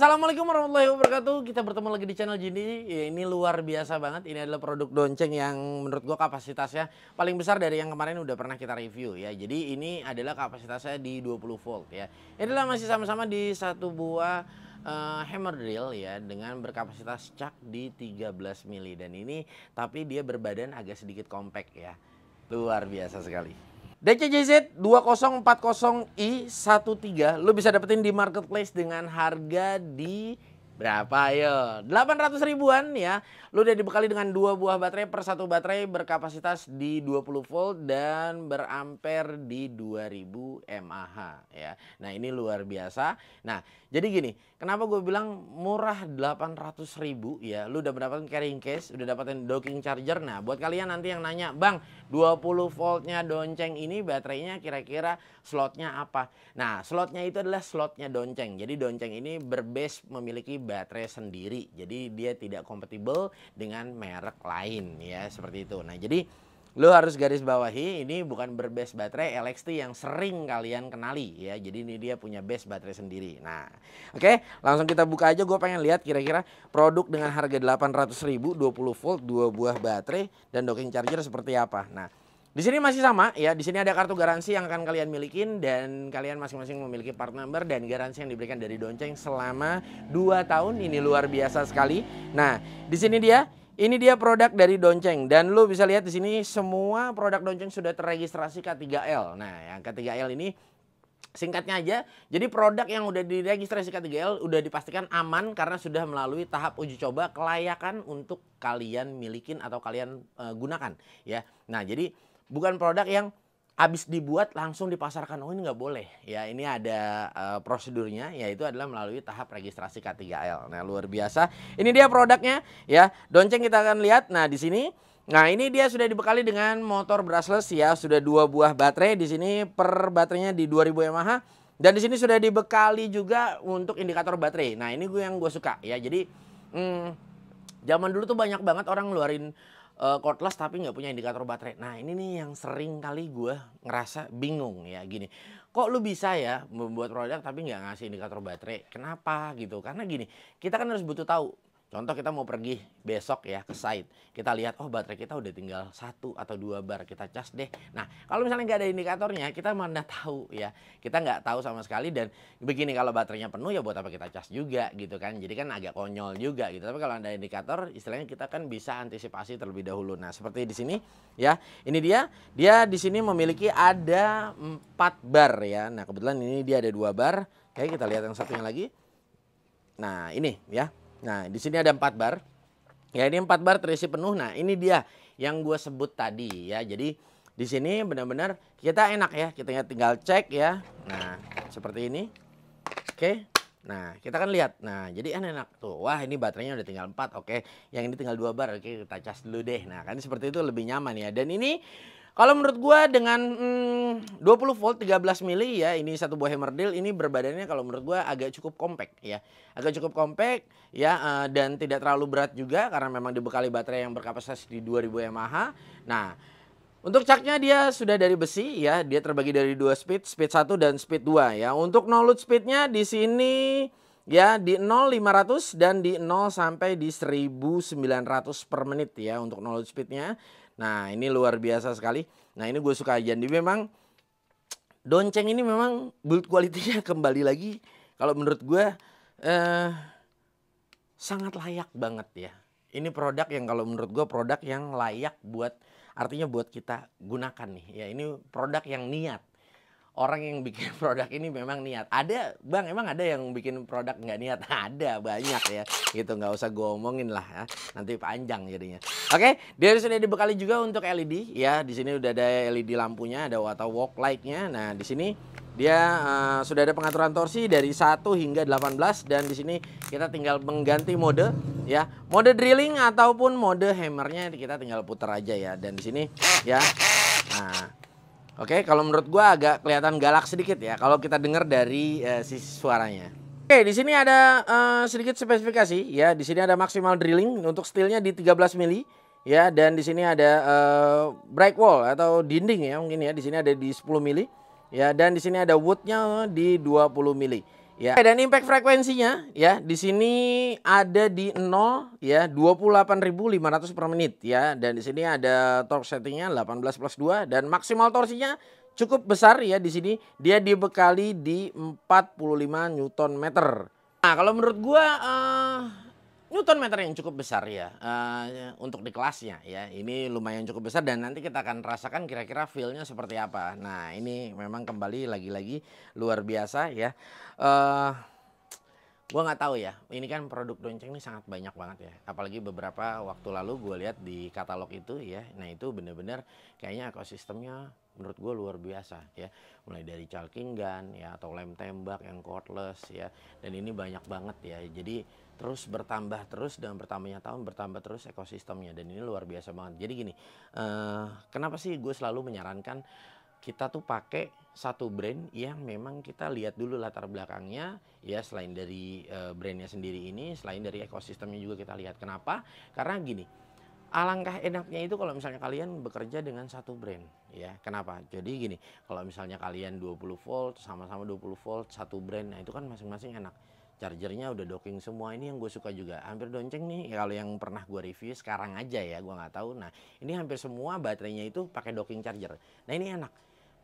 Assalamualaikum warahmatullahi wabarakatuh. Kita bertemu lagi di channel Jini. Ya, ini luar biasa banget. Ini adalah produk Donceng yang menurut gua kapasitasnya paling besar dari yang kemarin udah pernah kita review ya. Jadi ini adalah kapasitasnya di 20 volt ya. Ini adalah masih sama-sama di satu buah hammer drill ya dengan berkapasitas cak di 13 mili dan ini tapi dia berbadan agak sedikit compact ya. Luar biasa sekali. DCJZ 2040i13 lu bisa dapetin di marketplace dengan harga di berapa ayo? 800 ribuan ya. Lu udah dibekali dengan dua buah baterai, per satu baterai berkapasitas di 20 volt dan berampere di 2000 mAh ya. Nah, ini luar biasa. Nah, jadi gini, kenapa gue bilang murah 800 ribu ya. Lu udah mendapatkan carrying case, udah dapetin docking charger. Nah, buat kalian nanti yang nanya, "Bang, 20 voltnya Donceng ini baterainya kira-kira slotnya apa?" Nah, slotnya itu adalah slotnya Donceng. Jadi Donceng ini berbase memiliki baterai sendiri. Jadi dia tidak kompatibel dengan merek lain ya, seperti itu. Nah, jadi lu harus garis bawahi ini bukan berbase baterai LXT yang sering kalian kenali ya. Jadi ini dia punya base baterai sendiri. Nah, oke, langsung kita buka aja. Gue pengen lihat kira-kira produk dengan harga 800 ribu, 20 volt, dua buah baterai dan docking charger seperti apa. Nah, di sini masih sama ya, di sini ada kartu garansi yang akan kalian milikin dan kalian masing-masing memiliki part number dan garansi yang diberikan dari Donceng selama 2 tahun. Ini luar biasa sekali. Nah, di sini dia, ini dia produk dari Donceng dan lu bisa lihat di sini semua produk Donceng sudah terregistrasi K3L. Nah, yang K3L ini singkatnya aja, jadi produk yang udah diregistrasi K3L udah dipastikan aman karena sudah melalui tahap uji coba kelayakan untuk kalian milikin atau kalian gunakan ya. Nah, jadi bukan produk yang habis dibuat langsung dipasarkan. Oh, ini nggak boleh ya. Ini ada prosedurnya, yaitu adalah melalui tahap registrasi K3L. Nah, luar biasa. Ini dia produknya ya. Donceng kita akan lihat. Nah, di sini, nah ini dia sudah dibekali dengan motor brushless ya. Sudah dua buah baterai di sini, per baterainya di 2000 mAh. Dan di sini sudah dibekali juga untuk indikator baterai. Nah, ini yang gue suka ya. Jadi zaman dulu tuh banyak banget orang ngeluarin cordless tapi nggak punya indikator baterai. Nah, ini nih yang sering kali gue ngerasa bingung ya, gini. Kok lu bisa ya membuat produk tapi nggak ngasih indikator baterai? Kenapa gitu? Karena gini, kita kan harus butuh tahu. Contoh kita mau pergi besok ya ke site. Kita lihat, oh baterai kita udah tinggal 1 atau 2 bar, kita cas deh. Nah, kalau misalnya nggak ada indikatornya, kita mana tahu ya. Kita nggak tahu sama sekali dan begini, kalau baterainya penuh ya buat apa kita cas juga gitu kan. Jadi kan agak konyol juga gitu. Tapi kalau ada indikator, istilahnya kita kan bisa antisipasi terlebih dahulu. Nah, seperti di sini ya. Ini dia di sini memiliki ada 4 bar ya. Nah, kebetulan ini dia ada 2 bar. Oke, kita lihat yang satunya lagi. Nah, ini ya. Nah, di sini ada 4 bar. Ya, ini 4 bar terisi penuh. Nah, ini dia yang gue sebut tadi ya. Jadi di sini benar-benar kita enak ya. Kita tinggal cek ya. Nah, seperti ini. Oke. Nah, kita kan lihat. Nah, jadi enak tuh. Wah, ini baterainya udah tinggal 4. Oke. Yang ini tinggal 2 bar. Oke, kita cas dulu deh. Nah, kan seperti itu lebih nyaman ya. Dan ini kalau menurut gua dengan 20 volt 13 mili ya, ini satu buah hammer drill ini berbadannya kalau menurut gua agak cukup compact ya. Agak cukup compact ya, dan tidak terlalu berat juga karena memang dibekali baterai yang berkapasitas di 2000 mAh. Nah, untuk caknya dia sudah dari besi ya, dia terbagi dari 2 speed, speed 1 dan speed 2 ya. Untuk no load speednya di sini ya di 0 500 dan di 0 sampai di 1900 per menit ya untuk no load speednya. Nah, ini luar biasa sekali. Nah, ini gue suka aja. Jadi memang Donceng ini memang build quality-nya kembali lagi kalau menurut gue sangat layak banget ya. Ini produk yang kalau menurut gue produk yang layak buat, artinya buat kita gunakan nih ya. Ini produk yang niat. Orang yang bikin produk ini memang niat. Ada, Bang, emang ada yang bikin produk nggak niat? Ada, banyak ya. Gitu, nggak usah gue omongin lah ya. Nanti panjang jadinya. Oke, dia sudah dibekali juga untuk LED ya. Di sini udah ada LED lampunya, ada auto walk light-nya. Nah, di sini dia sudah ada pengaturan torsi dari 1 hingga 18 dan di sini kita tinggal mengganti mode ya. Mode drilling ataupun mode hammernya kita tinggal putar aja ya. Dan di sini ya. Nah, oke, kalau menurut gua agak kelihatan galak sedikit ya kalau kita dengar dari sisi suaranya. Oke, di sini ada sedikit spesifikasi ya. Di sini ada maksimal drilling untuk steelnya di 13 mili ya, dan di sini ada break wall atau dinding ya mungkin ya. Di sini ada di 10 mili ya, dan di sini ada woodnya di 20 mili. ya. Dan impact frekuensinya ya di sini ada di 0 ya 28.500 per menit ya, dan di sini ada torque settingnya 18+2 dan maksimal torsinya cukup besar ya. Di sini dia dibekali di 45 Newton meter. Nah, kalau menurut gua Newton meter yang cukup besar ya untuk di kelasnya ya. Ini lumayan cukup besar dan nanti kita akan rasakan kira-kira feel-nya seperti apa. Nah, ini memang kembali lagi-lagi luar biasa ya. Gua nggak tahu ya. Ini kan produk Donceng ini sangat banyak banget ya. Apalagi beberapa waktu lalu gue lihat di katalog itu ya. Nah, itu bener-bener kayaknya ekosistemnya menurut gue luar biasa ya. Mulai dari chalking gun ya atau lem tembak yang cordless ya. Dan ini banyak banget ya. Jadi terus bertambah terus dan bertambahnya tahun bertambah terus ekosistemnya, dan ini luar biasa banget. Jadi gini, kenapa sih gue selalu menyarankan kita tuh pakai satu brand yang memang kita lihat dulu latar belakangnya ya, selain dari brandnya sendiri ini, selain dari ekosistemnya juga kita lihat. Kenapa? Karena gini, alangkah enaknya itu kalau misalnya kalian bekerja dengan satu brand ya. Kenapa? Jadi gini, kalau misalnya kalian 20 volt sama-sama 20 volt satu brand, nah itu kan masing-masing enak. Chargernya udah docking semua. Ini yang gue suka juga. Hampir Donceng nih ya, kalau yang pernah gue review sekarang aja ya, gue nggak tahu. Nah, ini hampir semua baterainya itu pakai docking charger. Nah, ini enak.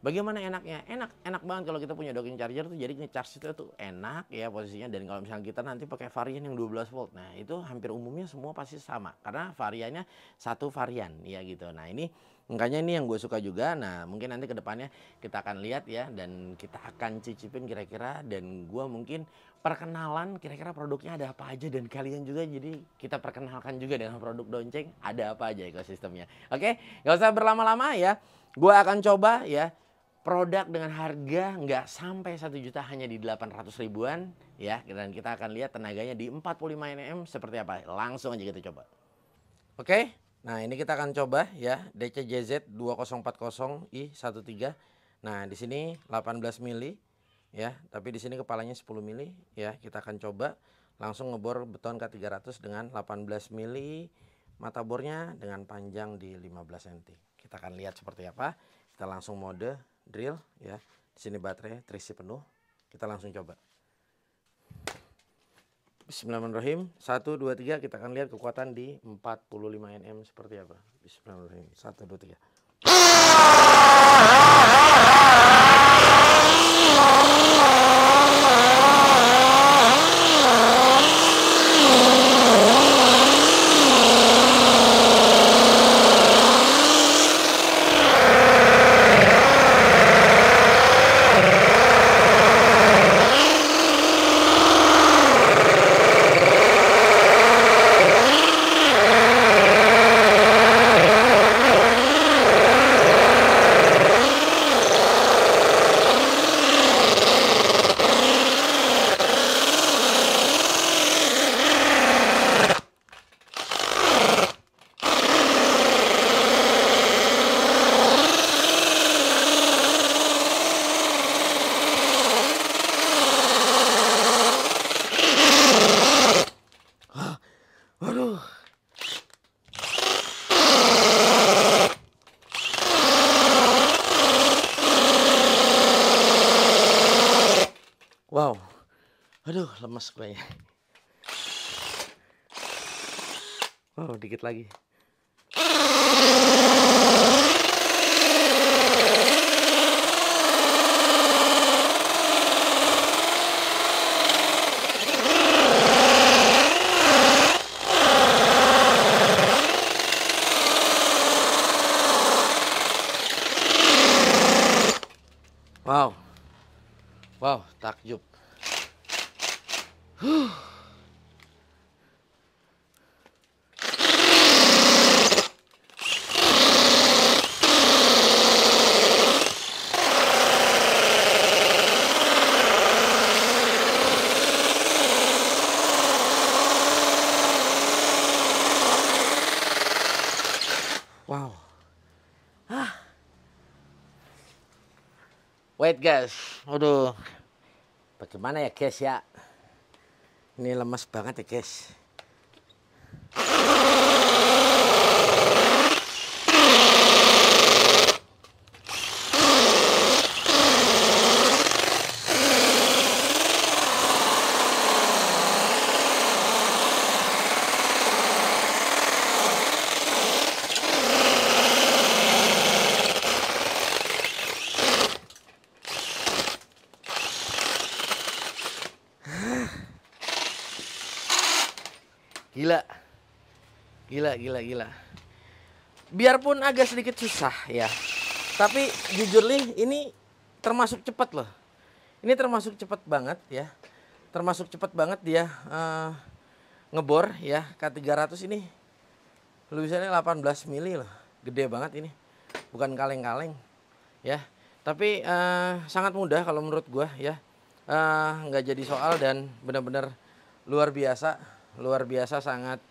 Bagaimana enaknya? Enak banget kalau kita punya docking charger tuh, jadi nge-charge itu tuh enak ya posisinya. Dan kalau misalnya kita nanti pakai varian yang 12 volt, nah itu hampir umumnya semua pasti sama karena variannya satu varian ya gitu. Nah, ini makanya ini yang gue suka juga. Nah, mungkin nanti kedepannya kita akan lihat ya, dan kita akan cicipin kira-kira, dan gue mungkin perkenalan kira-kira produknya ada apa aja, dan kalian juga jadi kita perkenalkan juga dengan produk Donceng ada apa aja ekosistemnya. Oke, nggak usah berlama-lama ya. Gue akan coba ya produk dengan harga nggak sampai 1 juta, hanya di 800 ribuan ya, dan kita akan lihat tenaganya di 45 Nm seperti apa. Langsung aja kita coba. Oke, nah ini kita akan coba ya DCJZ 2040i13. Nah, di sini 18 mili ya, tapi di sini kepalanya 10 mili ya. Kita akan coba langsung ngebor beton K300 dengan 18 mili, mata bornya dengan panjang di 15 cm. Kita akan lihat seperti apa. Kita langsung mode drill ya. Di sini baterai terisi penuh. Kita langsung coba. Bismillahirrahmanirrahim. 1 2 3, kita akan lihat kekuatan di 45 Nm seperti apa. Bismillahirrahmanirrahim. 1 2 3. Aduh. Wow. Aduh, lemes gue ya. Wow, dikit lagi. Wow. Wow, takjub. Wow. Wait guys, aduh, bagaimana ya guys ya? Ini lemes banget ya guys. Gila. Gila, gila, gila. Biarpun agak sedikit susah ya. Tapi jujur Lih, ini termasuk cepat loh. Ini termasuk cepat banget ya. Termasuk cepat banget dia ngebor ya. K300 ini luasannya 18 mili loh. Gede banget ini. Bukan kaleng-kaleng ya. Tapi sangat mudah kalau menurut gua ya. Nggak jadi soal dan benar-benar luar biasa. Luar biasa sangat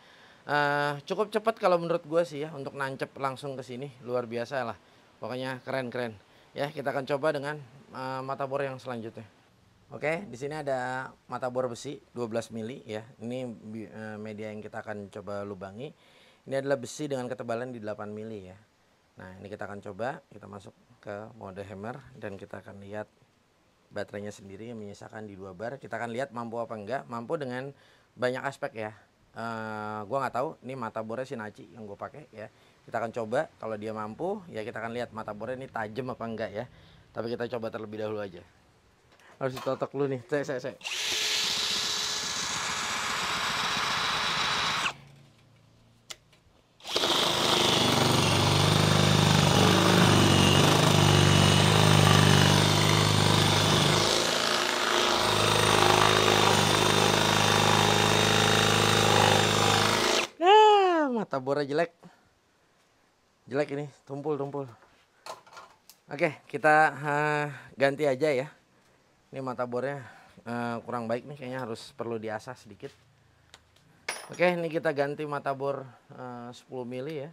cukup cepat kalau menurut gue sih ya untuk nancep langsung ke sini, luar biasa lah. Pokoknya keren-keren. Ya, kita akan coba dengan mata bor yang selanjutnya. Oke, di sini ada mata bor besi 12 mili ya. Ini media yang kita akan coba lubangi. Ini adalah besi dengan ketebalan di 8 mili ya. Nah, ini kita akan coba, kita masuk ke mode hammer dan kita akan lihat baterainya sendiri yang menyisakan di 2 bar. Kita akan lihat mampu apa enggak. Mampu dengan banyak aspek ya. Gua nggak tahu ini mata bornya Shinachi yang gue pakai ya. Kita akan coba kalau dia mampu ya, kita akan lihat mata bornya ini tajam apa enggak ya. Tapi kita coba terlebih dahulu aja. Harus ditotok dulu nih. Saya. Mata bornya jelek ini, tumpul. Oke, kita ganti aja ya. Ini mata bornya kurang baik nih, kayaknya perlu diasah sedikit. Oke, ini kita ganti mata bor 10 mili ya.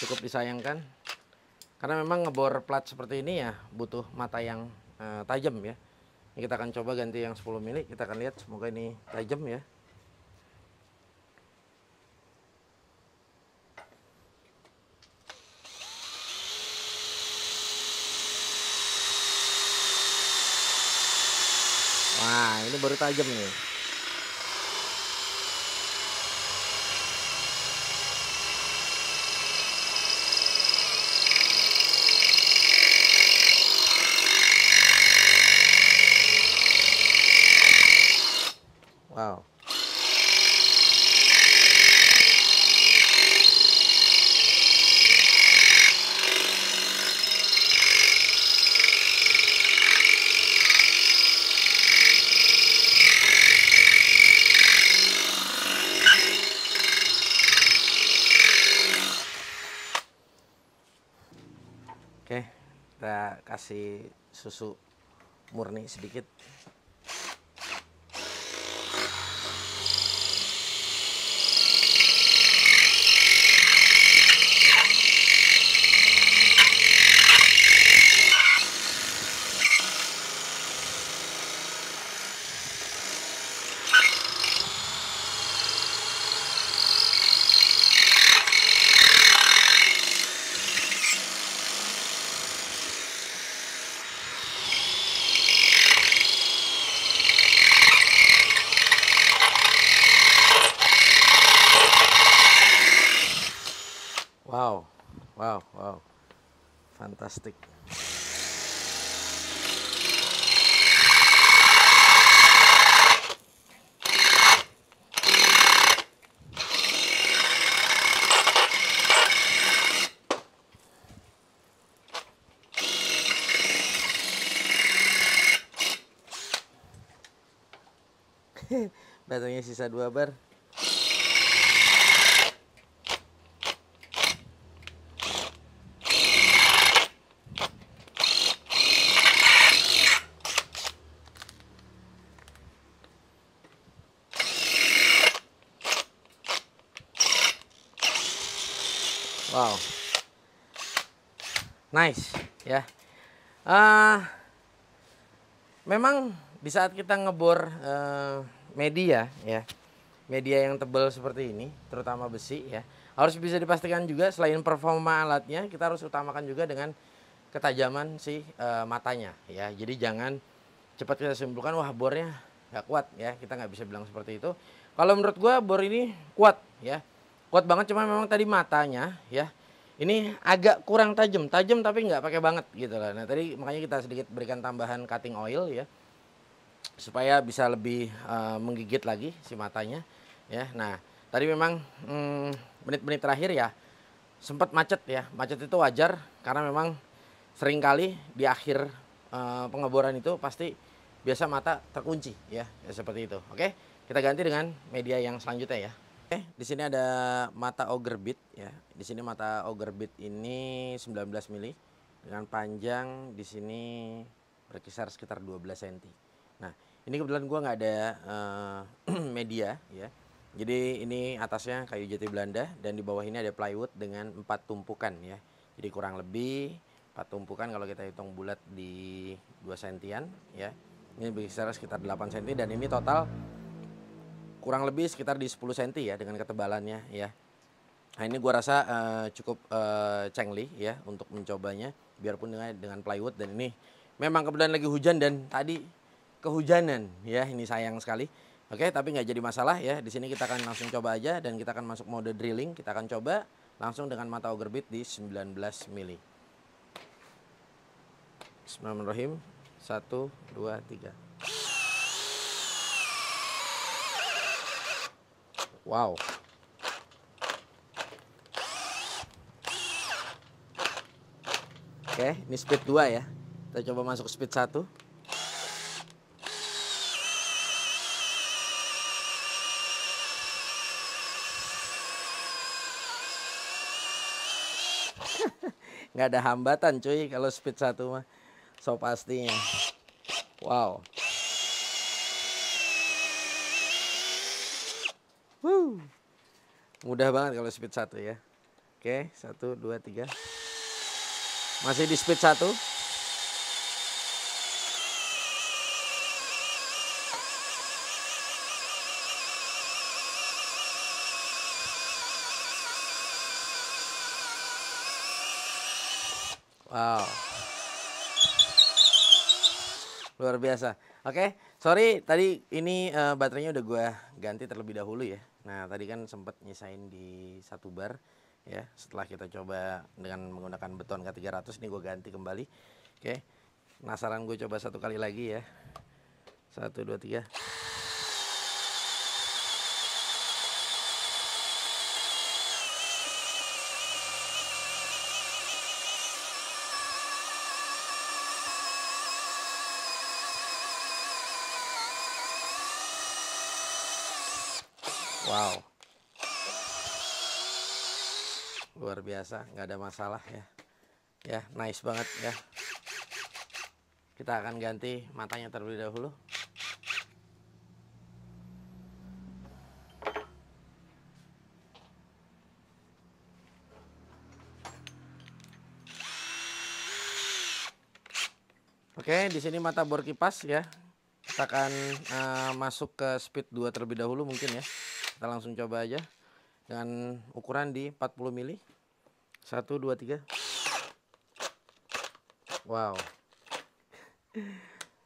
Cukup disayangkan karena memang ngebor plat seperti ini ya butuh mata yang tajam ya. Ini kita akan coba ganti yang 10 mili. Kita akan lihat, semoga ini tajam ya. Wah, ini baru tajam nih. Wow. Oke, kita kasih susu murni sedikit. Wow, fantastic. Baterainya sisa 2 bar. Wow, nice ya. Memang di saat kita ngebor media ya, media yang tebal seperti ini, terutama besi ya, harus bisa dipastikan juga selain performa alatnya, kita harus utamakan juga dengan ketajaman si matanya ya. Jadi jangan cepat kita simpulkan wah bornya nggak kuat ya, kita nggak bisa bilang seperti itu. Kalau menurut gua bor ini kuat ya, kuat banget, cuma memang tadi matanya ya ini agak kurang tajam tapi nggak pakai banget gitu lah. Nah tadi makanya kita sedikit berikan tambahan cutting oil ya supaya bisa lebih menggigit lagi si matanya. ya. Nah, tadi memang menit-menit terakhir ya sempat macet ya. Macet itu wajar karena memang seringkali di akhir pengeboran itu pasti biasa mata terkunci ya, ya seperti itu. Oke, kita ganti dengan media yang selanjutnya ya. Oke, di sini ada mata Ogre Beat ya. Di sini mata Ogre Beat ini 19 mili dengan panjang di sini berkisar sekitar 12 cm. Nah, ini kebetulan gua nggak ada media ya. Jadi ini atasnya kayu jati Belanda dan di bawah ini ada plywood dengan 4 tumpukan ya. Jadi kurang lebih 4 tumpukan kalau kita hitung bulat di 2 sentian ya. Ini berkisar sekitar 8 cm dan ini total kurang lebih sekitar di 10 cm ya dengan ketebalannya ya. Nah, ini gua rasa cukup cengli ya untuk mencobanya biarpun dengan plywood, dan ini memang kebetulan lagi hujan dan tadi kehujanan ya, ini sayang sekali. Oke, tapi nggak jadi masalah ya. Di sini kita akan langsung coba aja dan kita akan masuk mode drilling. Kita akan coba langsung dengan mata Ogre Beat di 19 mili. Bismillahirrahmanirrahim. 1 2 3. Wow. Oke, ini speed 2 ya. Kita coba masuk speed 1. Nggak ada hambatan cuy kalau speed 1 mah. So pastinya. Wow. Mudah banget kalau speed 1 ya. Oke, 1 2 3. Masih di speed 1. Wow. Luar biasa. Oke, sorry tadi ini baterainya udah gua ganti terlebih dahulu ya. Nah, tadi kan sempat nyisain di 1 bar ya. Setelah kita coba dengan menggunakan beton K300, ini gua ganti kembali. Oke. Penasaran gue coba 1 kali lagi ya. 1 2 3. Wow. Luar biasa, nggak ada masalah ya. Ya, nice banget ya. Kita akan ganti matanya terlebih dahulu. Oke, di sini mata bor kipas ya. Kita akan masuk ke speed 2 terlebih dahulu mungkin ya. Kita langsung coba aja dengan ukuran di 40 mili. 1 2 3. Wow.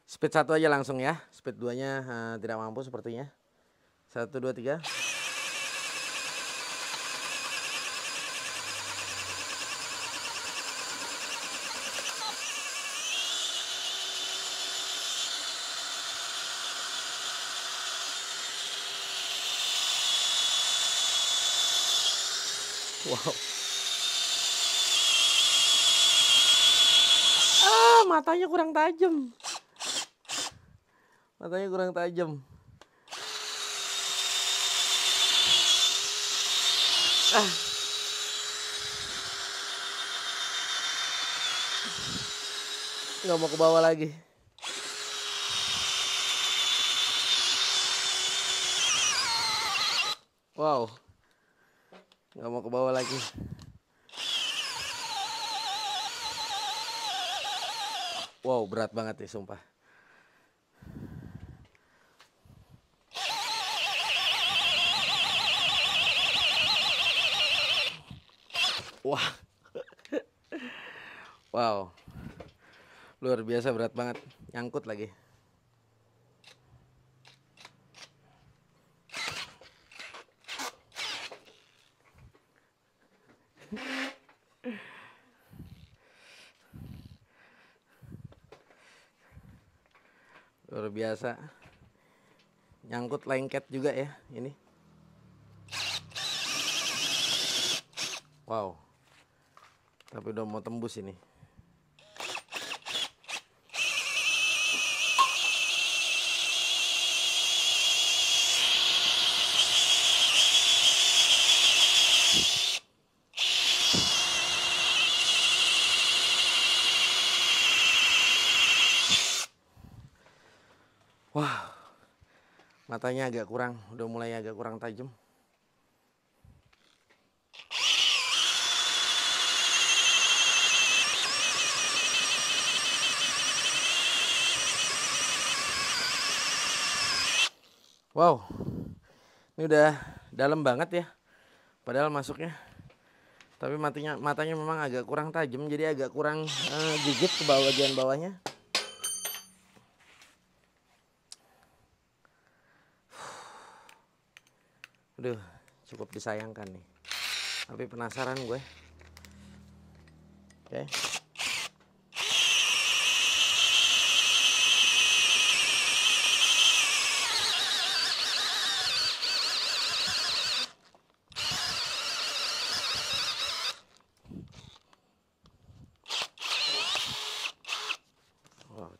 Speed 1 aja langsung ya. Speed 2-nya tidak mampu sepertinya. 1 2 3. Wow. Matanya kurang tajam. Matanya kurang tajam. Nggak mau ke bawah lagi. Wow. Nggak mau ke bawah lagi. Wow, berat banget nih sumpah. Wah. Wow. Luar biasa berat banget. Nyangkut lagi. Luar biasa. Nyangkut lengket juga ya ini. Wow, tapi udah mau tembus ini. Wah, matanya agak kurang, udah mulai agak kurang tajam. Wow, ini udah dalam banget ya, padahal masuknya. Tapi matanya memang agak kurang tajam, jadi agak kurang gigit ke bawah, bagian bawahnya. Aduh, cukup disayangkan nih. Tapi penasaran gue. Oke. Wow.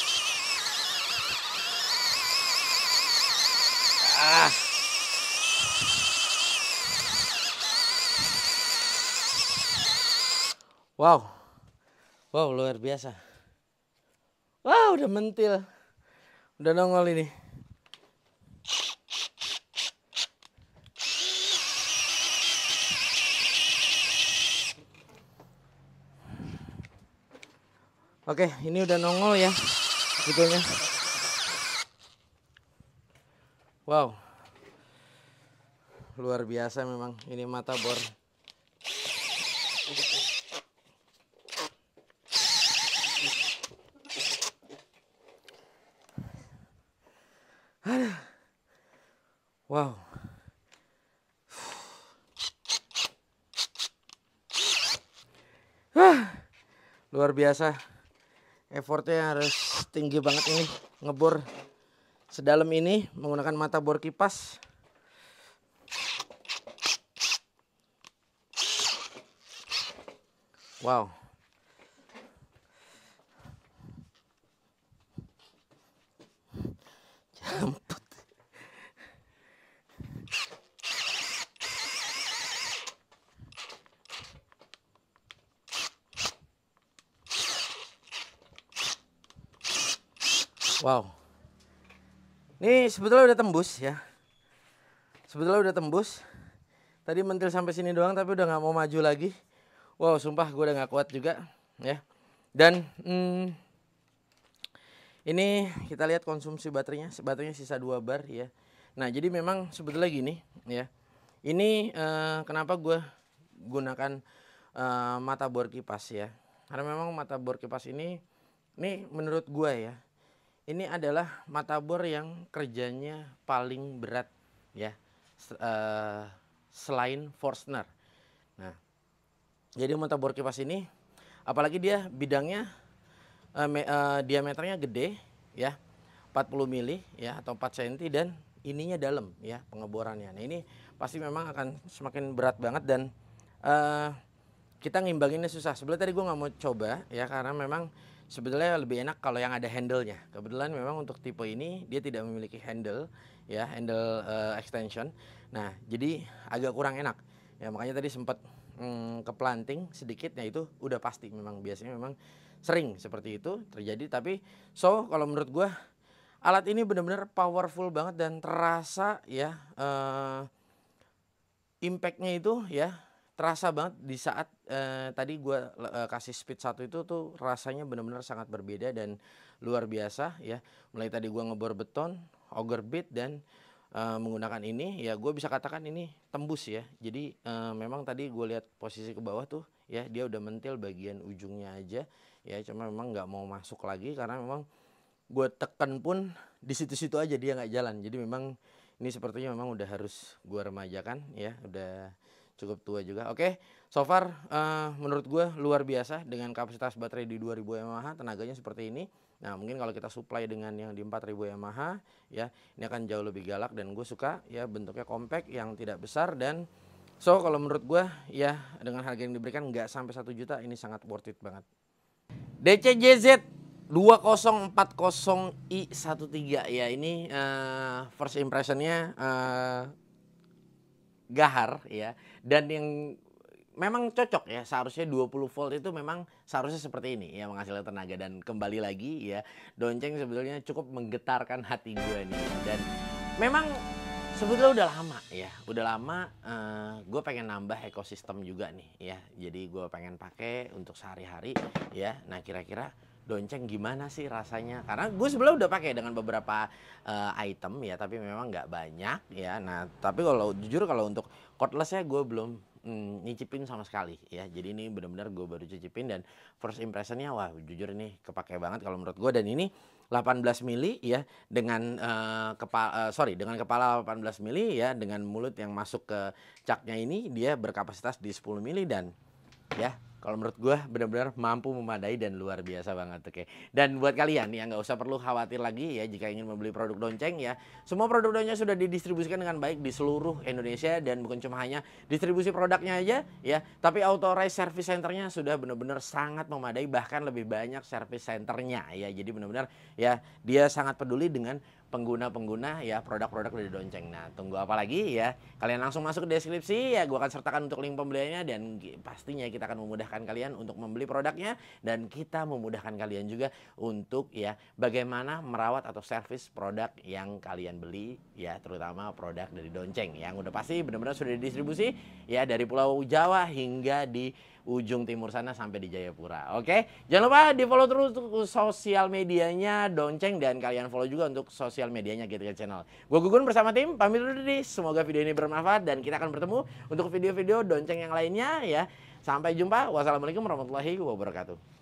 Ah. Wow. Wow, luar biasa. Wow, udah mentil. Udah nongol ini. Oke, ini udah nongol ya sebetulnya. Wow, luar biasa memang ini mata bor. Wow. Luar biasa. Effortnya harus tinggi banget ini, ngebor sedalam ini menggunakan mata bor kipas. Wow. Jamput. Wow. Ini sebetulnya udah tembus ya. Sebetulnya udah tembus. Tadi mentil sampai sini doang tapi udah nggak mau maju lagi. Wow, sumpah gue udah nggak kuat juga ya. Dan ini kita lihat konsumsi baterainya. Baterainya sisa 2 bar ya. Nah, jadi memang sebetulnya gini ya. Ini kenapa gue gunakan mata bor kipas ya. Karena memang mata bor kipas ini menurut gue ya, ini adalah mata bor yang kerjanya paling berat ya, selain Forstner. Nah, jadi mata bor kipas ini, apalagi dia bidangnya diameternya gede ya, 40 mili ya atau 4 cm dan ininya dalam ya pengeborannya. Nah, ini pasti memang akan semakin berat banget dan kita ngimbanginnya susah. Sebenarnya tadi gue nggak mau coba ya karena memang sebetulnya lebih enak kalau yang ada handle-nya. Kebetulan memang untuk tipe ini dia tidak memiliki handle ya, handle extension. Nah, jadi agak kurang enak. Ya makanya tadi sempat keplanting sedikit, ya itu udah pasti memang biasanya memang sering seperti itu terjadi. Tapi kalau menurut gue alat ini benar-benar powerful banget dan terasa ya impact-nya itu ya terasa banget di saat tadi gue kasih speed 1 itu tuh rasanya benar-benar sangat berbeda dan luar biasa ya. Mulai tadi gue ngebor beton, auger bit dan menggunakan ini ya gue bisa katakan ini tembus ya. Jadi memang tadi gue lihat posisi ke bawah tuh ya dia udah mentil bagian ujungnya aja ya, cuma memang nggak mau masuk lagi karena memang gue tekan pun di situ-situ aja dia nggak jalan. Jadi memang ini sepertinya memang udah harus gue remajakan ya, udah cukup tua juga. Oke, so far menurut gue luar biasa dengan kapasitas baterai di 2000 mAh, tenaganya seperti ini. Nah, mungkin kalau kita supply dengan yang di 4000 mAh ya, ini akan jauh lebih galak dan gue suka ya bentuknya compact yang tidak besar dan So kalau menurut gua ya dengan harga yang diberikan nggak sampai 1 juta ini sangat worth it banget. DCJZ 2040i13 ya ini first impressionnya gahar ya, dan yang memang cocok ya, seharusnya 20 volt itu memang seharusnya seperti ini ya, menghasilkan tenaga. Dan kembali lagi ya, Donceng sebetulnya cukup menggetarkan hati gue nih, dan memang sebetulnya udah lama ya, udah lama gue pengen nambah ekosistem juga nih ya, jadi gue pengen pakai untuk sehari-hari ya. Nah kira-kira Donceng gimana sih rasanya? Karena gue sebelumnya udah pakai dengan beberapa item ya, tapi memang nggak banyak ya. Nah, tapi kalau jujur kalau untuk cordless-nya gue belum nyicipin sama sekali ya. Jadi ini benar-benar gue baru cicipin, dan first impression-nya wah jujur ini kepake banget kalau menurut gue. Dan ini 18 mili ya, dengan dengan kepala 18 mili ya, dengan mulut yang masuk ke caknya ini dia berkapasitas di 10 mili, dan ya kalau menurut gue benar-benar mampu memadai dan luar biasa banget. Oke. Dan buat kalian yang nggak usah perlu khawatir lagi ya jika ingin membeli produk Donceng ya. Semua produk Donceng sudah didistribusikan dengan baik di seluruh Indonesia, dan bukan cuma hanya distribusi produknya aja ya, tapi authorized service centernya sudah benar-benar sangat memadai, bahkan lebih banyak service centernya ya. Jadi benar-benar ya dia sangat peduli dengan pengguna-pengguna ya produk-produk dari Donceng. Nah, tunggu apa lagi ya? Kalian langsung masuk ke deskripsi ya, gua akan sertakan untuk link pembeliannya, dan pastinya kita akan memudahkan kalian untuk membeli produknya, dan kita memudahkan kalian juga untuk ya bagaimana merawat atau servis produk yang kalian beli ya, terutama produk dari Donceng yang udah pasti benar-benar sudah didistribusi ya dari Pulau Jawa hingga di ujung timur sana sampai di Jayapura. Oke, jangan lupa di follow terus untuk sosial medianya Donceng, dan kalian follow juga untuk sosial medianya GTK Channel. Gue Gugun bersama tim pamit dulu deh. Semoga video ini bermanfaat, dan kita akan bertemu untuk video-video Donceng yang lainnya ya. Sampai jumpa. Wassalamualaikum warahmatullahi wabarakatuh.